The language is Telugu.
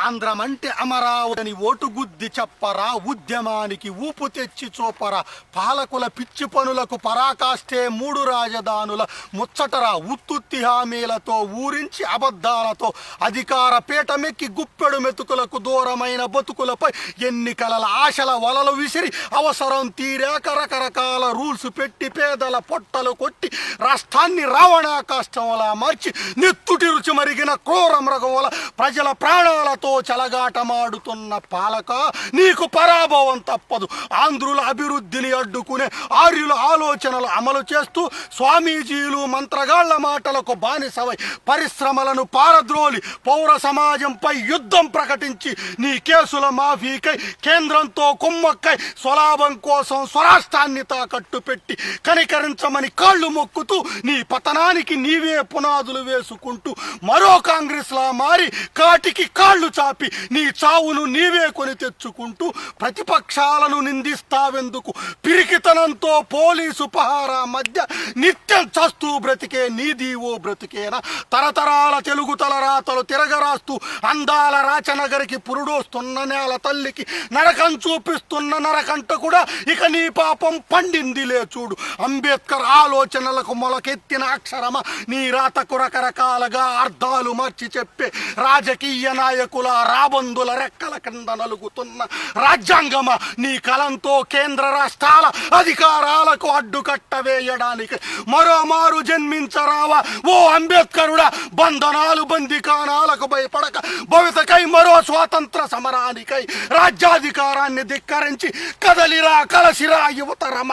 ఆంధ్రమంటే అమరావతిని ఓటుగుద్ది చెప్పరా, ఉద్యమానికి ఊపు తెచ్చి చూపరా, పాలకుల పిచ్చి పనులకు పరాకాష్టే మూడు రాజధానుల ముచ్చటరా, ఉత్తుత్తి హామీలతో ఊరించి అబద్ధాలతో అధికార పీఠమెక్కి గుప్పెడు మెతుకులకు దూరమైన బతుకులపై ఎన్నికల ఆశల వలలు విసిరి అవసరం తీరాక రకరకాల రూల్స్ పెట్టి పేదల పొట్టలు కొట్టి రాష్ట్రాన్ని రావణా కష్టంలా మార్చి నెత్తుటి రుచి మరిగిన క్రూర మృగం వల్ల ప్రజల ప్రాణాలతో చెలగాటమాడుతున్న పాలక నీకు పరాభవం తప్పదు. ఆంధ్రుల అభివృద్ధిని అడ్డుకునే ఆర్యుల ఆలోచనలు అమలు చేస్తూ స్వామీజీలు మంత్రగాళ్ల మాటలకు బానిసవై పరిశ్రమలను పారద్రోలి పౌర సమాజంపై యుద్ధం ప్రకటించి నీ కేసుల మాఫీకై కేంద్రంతో కుమ్మక్కై స్వలాభం కోసం స్వరాష్ట్రాన్ని తాకట్టు పెట్టి కనికరించమని కాళ్ళు మొక్కుతూ నీ పతనానికి నీవే పునాదులు వేసుకుంటూ మరో కాంగ్రెస్ లా మారి కాటికి కాళ్ళు చాపి నీ చావును నీవే కొని తెచ్చుకుంటూ ప్రతిపక్షాలను నిందిస్తావెందుకు? పిరికితనంతో పోలీసు పహారా మధ్య నిత్యం చస్తూ బ్రతికే నీది ఓ బ్రతికేనా? తరతరాల తెలుగు తలరాతలు తిరగరాస్తూ అందాల రాచనగరికి పురుడోస్తున్న నేల తల్లికి నరకం చూపిస్తున్న నరకంట కూడా ఇక నీ పాపం పండిందిలే చూడు. అంబేద్కర్ ఆలోచనలకు మొలకెత్తిన అక్షరమా నీ రాతకు రకరకాలుగా అర్థాలు మార్చి చెప్పే రాజకీయ నాయకుల రాబందుల రెక్కల కింద నలుగుతున్న రాజ్యాంగమా నీ కలంతో కేంద్ర రాష్ట్రాల అధికారాలకు అడ్డుకట్ట వేయడానికి మరోమారు జన్మించరావా ఓ అంబేద్కరుడా? బంధనాలు బందికానాలకు భయపడక భవితకై మరో స్వాతంత్ర సమరానికై రాజ్యాధికారాన్ని ధిక్కరించి కదలిరా కలసిరా యువతరమ.